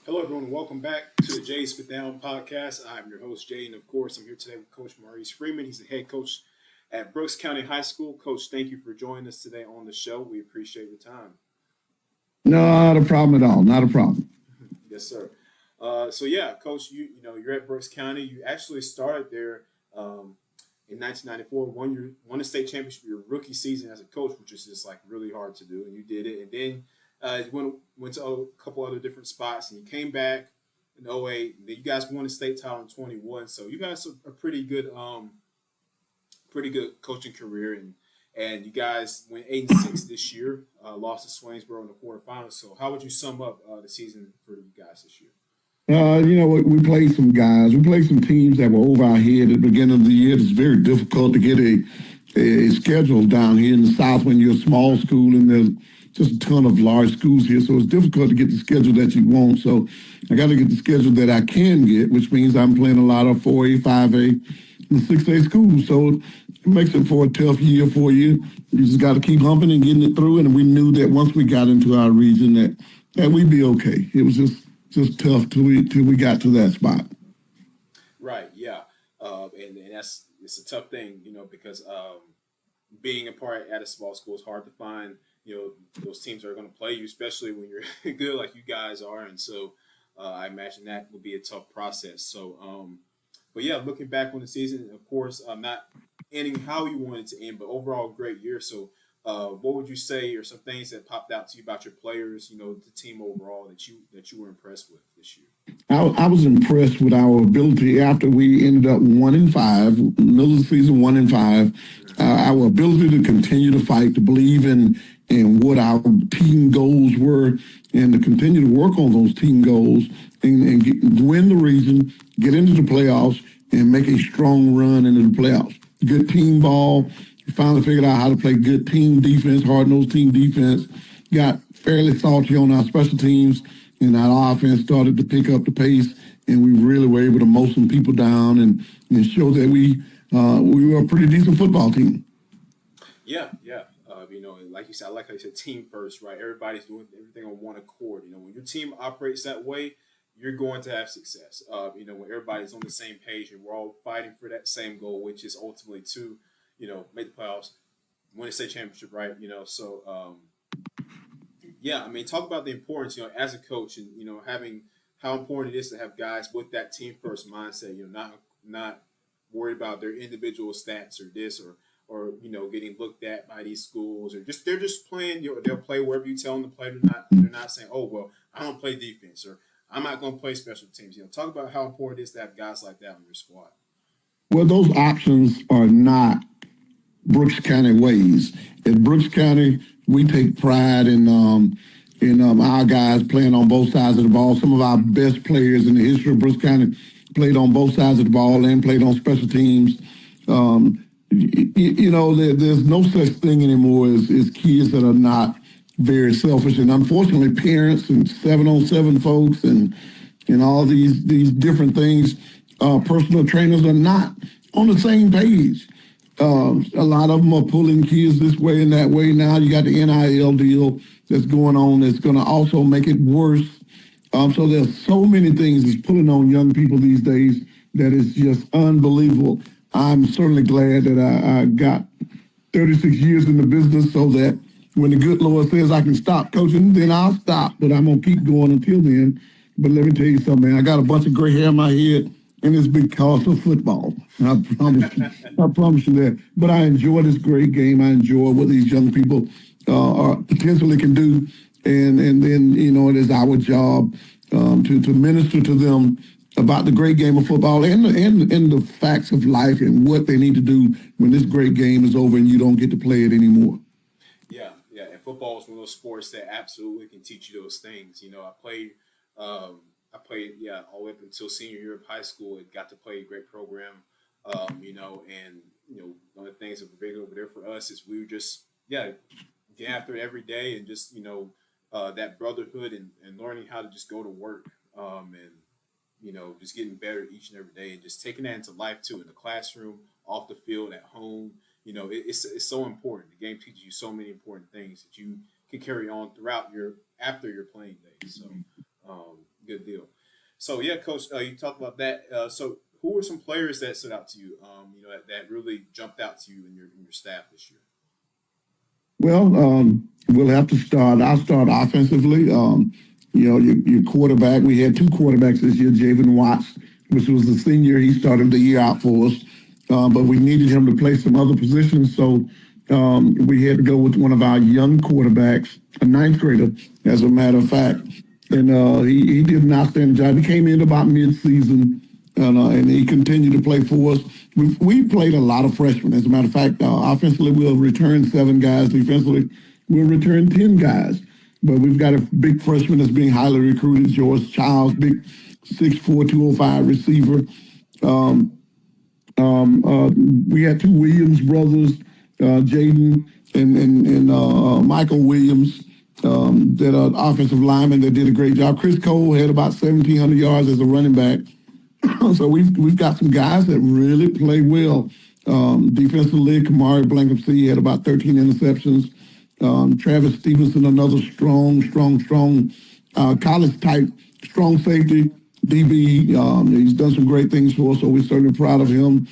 Hello, everyone. Welcome back to the Jay Spit Down podcast. I'm your host, Jay, and of course, I'm here today with Coach Maurice Freeman. He's the head coach at Brooks County High School. Coach, thank you for joining us today on the show. We appreciate your time. Not a problem at all. Not a problem. Yes, sir. So, Coach, you're at Brooks County. You actually started there um, in 1994. Won the state championship your rookie season as a coach, which is just like really hard to do, and you did it. And then you went to a couple other different spots, and you came back in '08. Then you guys won the state title in 21. So you guys are a pretty good coaching career, and you guys went 8-6 this year. Lost to Swainsboro in the quarterfinals. So how would you sum up the season for you guys this year? We played some guys. We played some teams that were over our head at the beginning of the year. It's very difficult to get a schedule down here in the South when you're a small school and there's just a ton of large schools here. So it's difficult to get the schedule that you want. So I got to get the schedule that I can get, which means I'm playing a lot of 4A, 5A, and 6A schools. So it makes it for a tough year for you. You just got to keep humping and getting it through. And we knew that once we got into our region that we'd be okay. It was just tough till we got to that spot. Right. Yeah. And it's a tough thing, because being a part at a small school is hard to find. Those teams that are going to play you, especially when you're good like you guys are, and so I imagine that would be a tough process. But yeah, looking back on the season, of course, not ending how you wanted to end, but overall great year. So, what would you say are some things that popped out to you about your players, the team overall that you were impressed with this year? I was impressed with our ability after we ended up 1-5, middle of the season 1-5. Our ability to continue to fight, to believe in what our team goals were, and to continue to work on those team goals win the region, get into the playoffs, and make a strong run into the playoffs. Good team ball. We finally figured out how to play good team defense, hard-nosed team defense. Got fairly salty on our special teams, and our offense started to pick up the pace, and we really were able to mow some people down and show that we were a pretty decent football team. Yeah, yeah. Like you said, I like how you said team first, right? Everybody's doing everything on one accord. When your team operates that way, you're going to have success. When everybody's on the same page and we're all fighting for that same goal, which is ultimately to, make the playoffs, win a state championship, right? Yeah, I mean, talk about the importance, as a coach, and having how important it is to have guys with that team first mindset. Not worried about their individual stats or this or getting looked at by these schools or just they're just playing. They'll play wherever you tell them to play. They're not saying, oh well, I don't play defense or I'm not going to play special teams. Talk about how important it is to have guys like that on your squad. Well, those options are not Brooks County ways. At Brooks County, we take pride in our guys playing on both sides of the ball. Some of our best players in the history of Brooks County played on both sides of the ball and played on special teams. There's no such thing anymore as kids that are not very selfish. And unfortunately, parents and 7-on-7 folks and all these different things, personal trainers are not on the same page. A lot of them are pulling kids this way and that way. Now you got the NIL deal that's going on that's going to also make it worse. So there's so many things that's pulling on young people these days that is just unbelievable. I'm certainly glad that I got 36 years in the business so that when the good Lord says I can stop coaching, then I'll stop. But I'm going to keep going until then. But let me tell you something, man. I got a bunch of gray hair in my head, and it's because of football. I promise you that. But I enjoy this great game. I enjoy what these young people are potentially can do. And then, it is our job to minister to them about the great game of football and the facts of life and what they need to do when this great game is over and you don't get to play it anymore. Yeah, yeah. And football is one of those sports that absolutely can teach you those things. I played all the way up until senior year of high school. And got to play a great program, and one of the things that were big over there for us is we were just get after it every day and just that brotherhood and learning how to just go to work and just getting better each and every day and just taking that into life too in the classroom, off the field, at home. It's so important. The game teaches you so many important things that you can carry on throughout your after your playing days. So Good deal. So yeah, Coach, you talked about that. So who were some players that stood out to you? That really jumped out to you in your staff this year. Well, we'll have to start. I'll start offensively. Your quarterback. We had two quarterbacks this year. Javen Watts, which was the senior. He started the year out for us, but we needed him to play some other positions, so we had to go with one of our young quarterbacks, a ninth grader, as a matter of fact. And he did an outstanding job. He came in about mid-season, and he continued to play for us. We played a lot of freshmen. As a matter of fact, offensively, we'll return 7 guys. Defensively, we'll return 10 guys. But we've got a big freshman that's being highly recruited, George Childs, big 6'4", 205 receiver. Um, we had 2 Williams brothers, Jaden and Michael Williams, that are offensive linemen that did a great job. Chris Cole had about 1,700 yards as a running back. So we've got some guys that really play well. Defensively, Kamari Blankenship had about 13 interceptions. Travis Stevenson, another strong college type, strong safety, DB. He's done some great things for us, so we're certainly proud of him.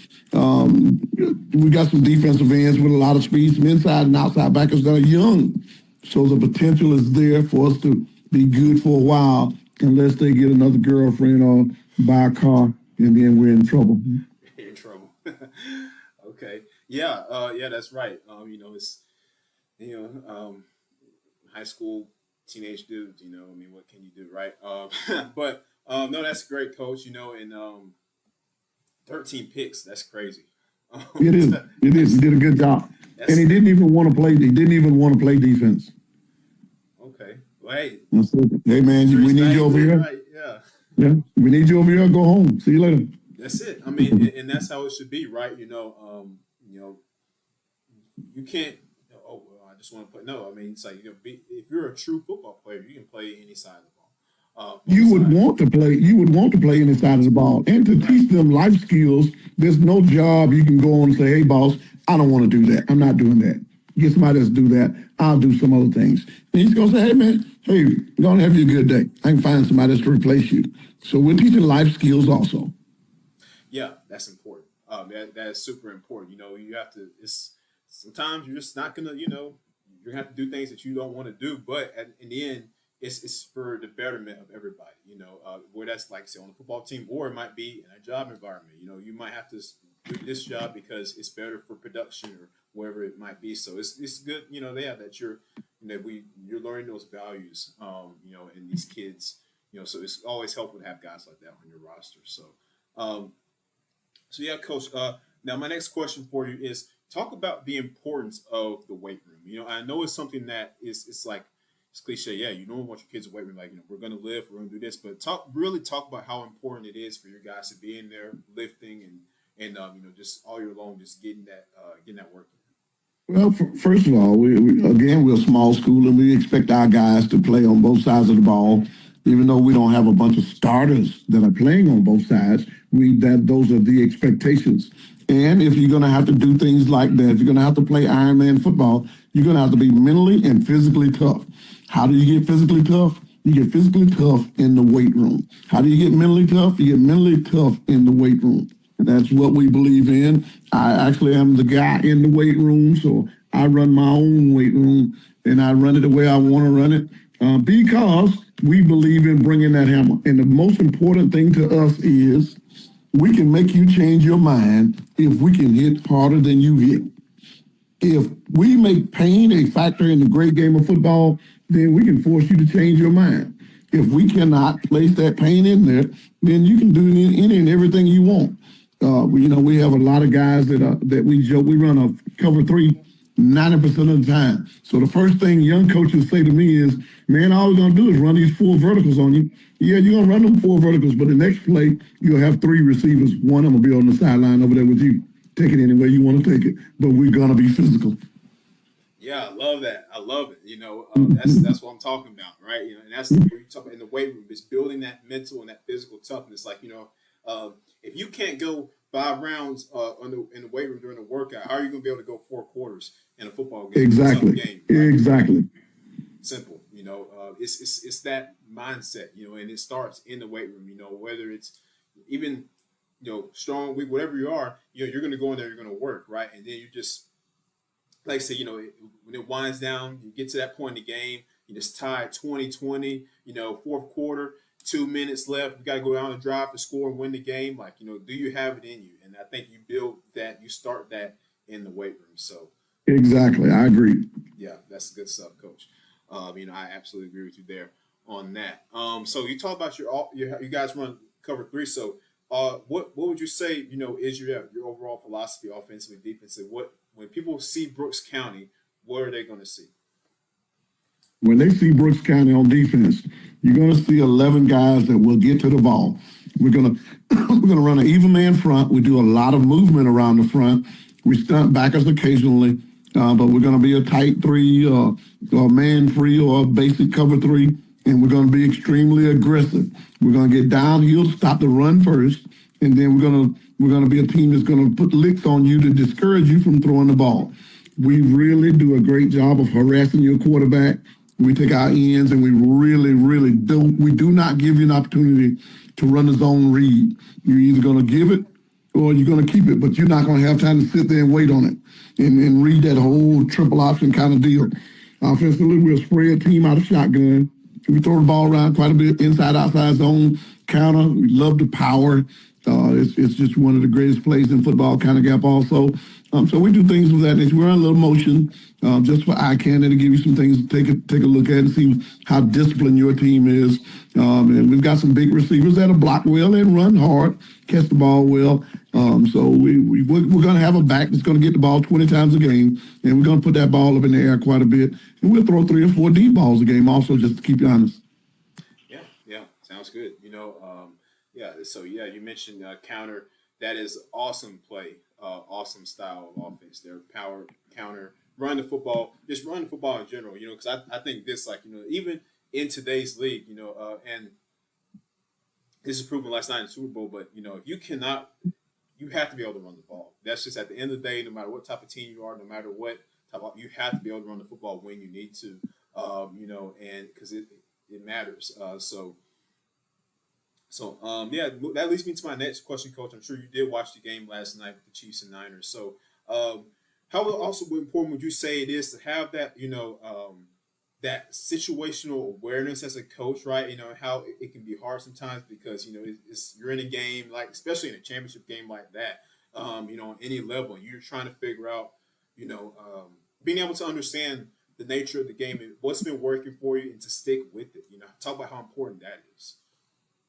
We got some defensive ends with a lot of speed, some inside and outside backers that are young. So the potential is there for us to be good for a while, unless they get another girlfriend or buy a car, and then we're in trouble. You're in trouble. Okay. Yeah. Yeah. That's right. It's high school teenage dudes. I mean, what can you do, right? But no, that's great, Coach. And 13 picks. That's crazy. It is. It is. He did a good job, and he didn't even want to play. He didn't even want to play defense. Okay. Well, hey. Hey, man, we need you over here. Right. Yeah. Yeah, we need you over here. Go home. See you later. That's it. I mean, and that's how it should be, right? You can't. Oh, well, I just want to play. No, I mean, it's like if you're a true football player, you can play any side of the ball. You would want to play. You would want to play any side of the ball, and to teach them life skills. There's no job you can go on and say, "Hey, boss, I don't want to do that. I'm not doing that. Get somebody else to do that. I'll do some other things." And he's gonna say, "Hey, man, hey, go on, have you a good day. I can find somebody else to replace you." So we're teaching life skills also. Yeah, that's important. That is super important. You have to. It's sometimes you're just not gonna. You're gonna have to do things that you don't want to do, but in the end, it's for the betterment of everybody. Where that's like say on the football team, or it might be in a job environment. You might have to do this job because it's better for production or wherever it might be. So it's good. They have that you're learning those values. In these kids. So it's always helpful to have guys like that on your roster. Um, so yeah, Coach. Now my next question for you is talk about the importance of the weight room. I know it's something that it's like it's cliche. Yeah, you don't want your kids to weight room like we're gonna live, we're gonna do this, but talk about how important it is for your guys to be in there lifting and just all year long, just getting that work in. Well, first of all, again, we're a small school, and we expect our guys to play on both sides of the ball. Even though we don't have a bunch of starters that are playing on both sides, those are the expectations. And if you're going to have to do things like that, if you're going to have to play Ironman football, you're going to have to be mentally and physically tough. How do you get physically tough? You get physically tough in the weight room. How do you get mentally tough? You get mentally tough in the weight room. And that's what we believe in. I actually am the guy in the weight room, so I run my own weight room, and I run it the way I want to run it because we believe in bringing that hammer. And the most important thing to us is we can make you change your mind if we can hit harder than you hit. If we make pain a factor in the great game of football, then we can force you to change your mind. If we cannot place that pain in there, then you can do any and everything you want. We have a lot of guys that we joke. We run a cover 3 90% of the time. So the first thing young coaches say to me is, "Man, all we're gonna do is run these 4 verticals on you." Yeah, you're gonna run them 4 verticals, but the next play you'll have 3 receivers. One of them will be on the sideline over there with you. Take it any way you want to take it, but we're gonna be physical. Yeah, I love that. I love it. That's what I'm talking about, right? And that's what you talk about in the weight room. It's building that mental and that physical toughness. Like if you can't go 5 rounds in the weight room during the workout, how are you going to be able to go 4 quarters in a football game? Exactly. Game, right? Exactly. Simple. It's that mindset, and it starts in the weight room. Whether it's even strong week, whatever you are, you're going to go in there, you're going to work, right, and then you just like I said, when it winds down, you get to that point in the game, you just tied 20-20, fourth quarter, 2 minutes left, you got to go down and drive to score and win the game. Like, do you have it in you? And I think you build that, you start that in the weight room. So, Exactly. I agree. yeah, that's good stuff, Coach. I absolutely agree with you there on that. So you talk about you guys run cover three. So, what would you say, is your overall philosophy, offensively, defensively? When people see Brooks County, what are they going to see? When they see Brooks County on defense, you're going to see 11 guys that will get to the ball. We're going to we're going to run an even man front. We do a lot of movement around the front. We stunt backers occasionally, but we're going to be a tight three, or man free, or a basic cover three, and we're going to be extremely aggressive. We're going to get downhill, stop the run first, and then we're going to be a team that's going to put licks on you to discourage you from throwing the ball. We really do a great job of harassing your quarterback. We take our ends and we really do not give you an opportunity to run the zone read. You're either going to give it or you're going to keep it, but you're not going to have time to sit there and wait on it and read that whole triple option kind of deal. Offensively, we'll spray a team out of shotgun. We throw the ball around quite a bit, inside, outside zone, counter. We love the power. It's just one of the greatest plays in football, counter gap also. So we do things with that nature. We're on a little motion just for eye candy to give you some things to take a look at and see how disciplined your team is. And we've got some big receivers that'll block well and run hard, catch the ball well. So we're going to have a back that's going to get the ball 20 times a game, and we're going to put that ball up in the air quite a bit. And we'll throw 3 or 4 deep balls a game also, just to keep you honest. Yeah, sounds good. So you mentioned counter. That is awesome play, awesome style of offense. Their power counter, run the football, just run the football in general. Because I think this, even in today's league, and this is proven last night in the Super Bowl. But if you cannot, you have to be able to run the ball. That's just at the end of the day, no matter what type of team you are, no matter what type of, you have to be able to run the football when you need to, and because it matters. That leads me to my next question, Coach. I'm sure you did watch the game last night with the Chiefs and Niners. So, how also important would you say it is to have that, that situational awareness as a coach, right? How it can be hard sometimes because you're in a game, like especially in a championship game like that, on any level, you're trying to figure out, being able to understand the nature of the game and what's been working for you and to stick with it. Talk about how important that is.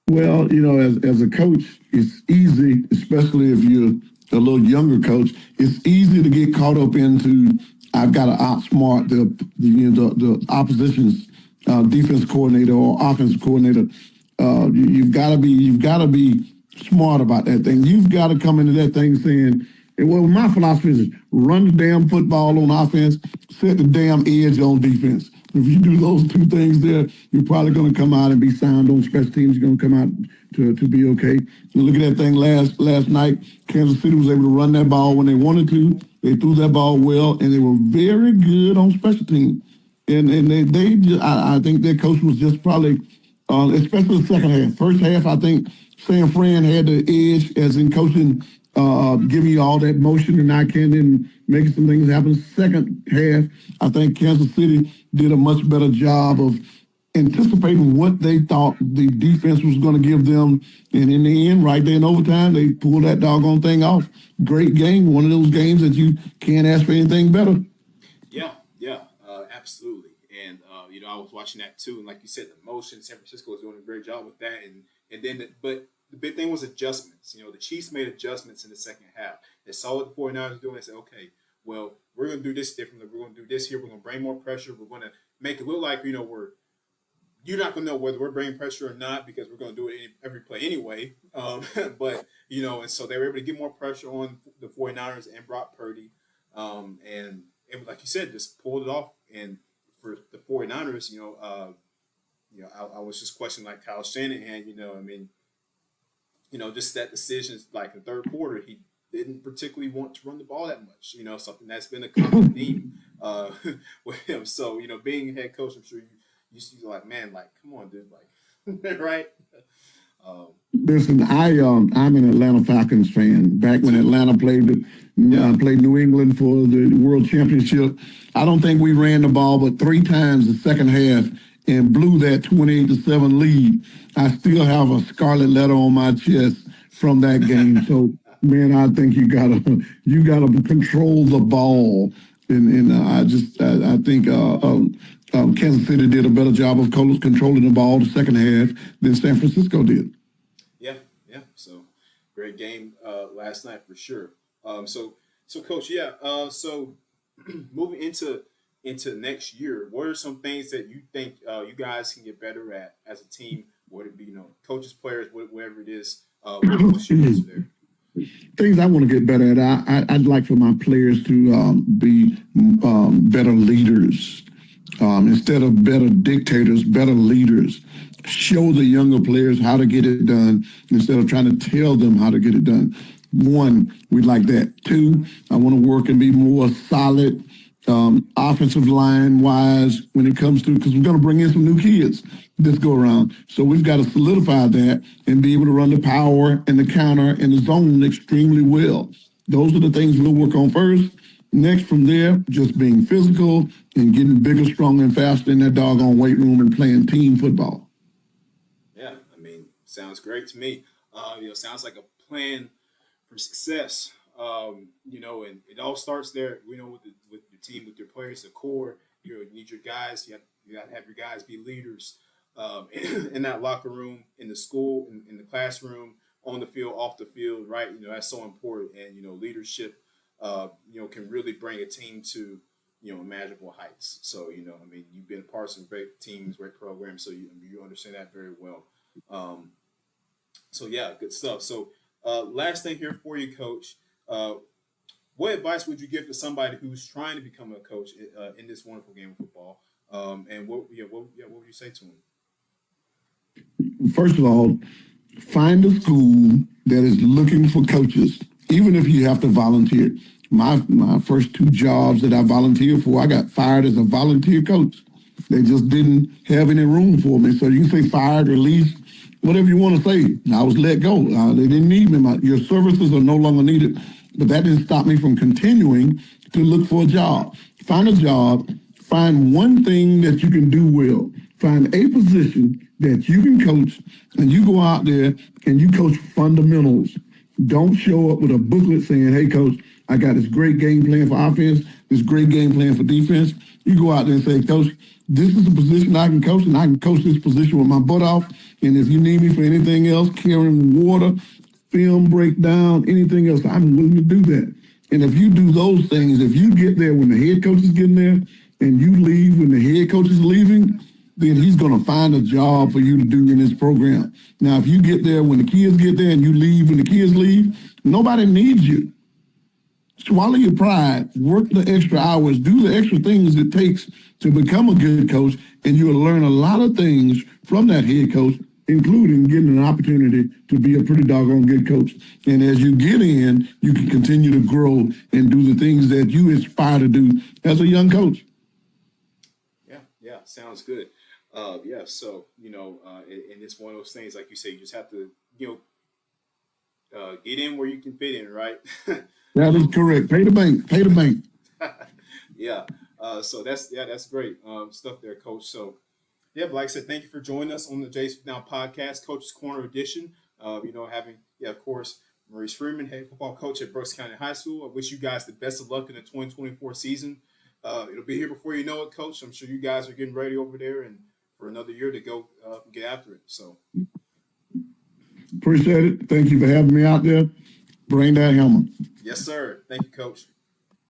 Well, as a coach, it's easy, especially if you're a little younger coach, it's easy to get caught up into, I've got to outsmart the opposition's defense coordinator or offensive coordinator. You've got to be smart about that thing. You've got to come into that thing saying, well, my philosophy is run the damn football on offense, set the damn edge on defense. If you do those 2 things there, you're probably going to come out and be sound on special teams. You're going to come out to be okay. You look at that thing last night. Kansas City was able to run that ball when they wanted to. They threw that ball well, and they were very good on special teams. And I think their coach was just probably, especially the second half. First half, I think San Fran had the edge as in coaching, giving you all that motion and eye candy and making some things happen. Second half, I think Kansas City did a much better job of anticipating what they thought the defense was going to give them. And in the end, right there in overtime, they pulled that doggone thing off. Great game. One of those games that you can't ask for anything better. Yeah, absolutely. And, I was watching that too. And like you said, the motion, San Francisco was doing a great job with that. But the big thing was adjustments. The Chiefs made adjustments in the second half. They saw what the 49ers were doing. They said, okay, well, we're going to do this differently. We're going to do this here. We're going to bring more pressure. We're going to make it look like, you're not going to know whether we're bringing pressure or not because we're going to do it every play anyway. But, and so they were able to get more pressure on the 49ers and Brock Purdy. And like you said, just pulled it off. And for the 49ers, I was just questioning like Kyle Shanahan, just that decision, like in the third quarter, he didn't particularly want to run the ball that much, something that's been a common theme with him. So, being a head coach, I'm sure you're like, man, like, come on, dude, like, right? Um, Listen, I'm an Atlanta Falcons fan. Back when Atlanta played New England for the World Championship, I don't think we ran the ball but 3 times the second half and blew that 28-7 lead. I still have a scarlet letter on my chest from that game. So, man, I think you gotta control the ball, and I think Kansas City did a better job of controlling the ball the second half than San Francisco did. yeah, yeah. So great game last night for sure. So coach, yeah. So moving into next year, what are some things that you think you guys can get better at as a team? Would it be coaches, players, whatever it is? What's your answer there? Things I want to get better at. I'd like for my players to be better leaders. Instead of better dictators, better leaders. Show the younger players how to get it done instead of trying to tell them how to get it done. One, we'd like that. Two, I want to work and be more solid offensive line wise when it comes to, because we're going to bring in some new kids this go around. So we've got to solidify that and be able to run the power and the counter and the zone extremely well. Those are the things we'll work on first. Next, from there, just being physical and getting bigger, stronger, and faster in that doggone weight room and playing team football. Yeah, I mean, sounds great to me. Sounds like a plan for success. And it all starts there. With your team, with your players, the core. You need your guys. You got to have your guys be leaders in that locker room, in the school, in the classroom, on the field, off the field. Right? That's so important. And leadership. Can really bring a team to imaginable heights. So I mean, you've been part of some great teams, great programs, so you understand that very well. So yeah, good stuff. So last thing here for you, Coach. What advice would you give to somebody who's trying to become a coach in this wonderful game of football? And what would you say to them? First of all, find a school that is looking for coaches, even if you have to volunteer. My first 2 jobs that I volunteered for, I got fired as a volunteer coach. They just didn't have any room for me. So you can say fired, released, whatever you want to say. I was let go. They didn't need me. Your services are no longer needed. But that didn't stop me from continuing to look for a job. Find a job. Find one thing that you can do well. Find a position that you can coach, and you go out there and you coach fundamentals. Don't show up with a booklet saying, hey, coach, I got this great game plan for offense, this great game plan for defense. You go out there and say, coach, this is a position I can coach, and I can coach this position with my butt off. And if you need me for anything else, carrying water, film breakdown, anything else, I'm willing to do that. And if you do those things, if you get there when the head coach is getting there and you leave when the head coach is leaving, then he's going to find a job for you to do in his program. Now, if you get there when the kids get there and you leave when the kids leave, nobody needs you. Swallow your pride, work the extra hours, do the extra things it takes to become a good coach, and you'll learn a lot of things from that head coach, including getting an opportunity to be a pretty doggone good coach. And as you get in, you can continue to grow and do the things that you aspire to do as a young coach. Yeah, sounds good. So and it's one of those things, like you say, you just have to get in where you can fit in, right? That is correct. Pay the bank. Pay the bank. Yeah. So that's great stuff there, Coach. So yeah, but like I said, thank you for joining us on the Jays Now podcast, Coach's Corner edition. Having of course, Maurice Freeman, head football coach at Brooks County High School. I wish you guys the best of luck in the 2024 season. It'll be here before you know it, Coach. I'm sure you guys are getting ready over there and for another year to go get after it. So appreciate it. Thank you for having me out there. Bring that helmet. Yes, sir. Thank you, Coach.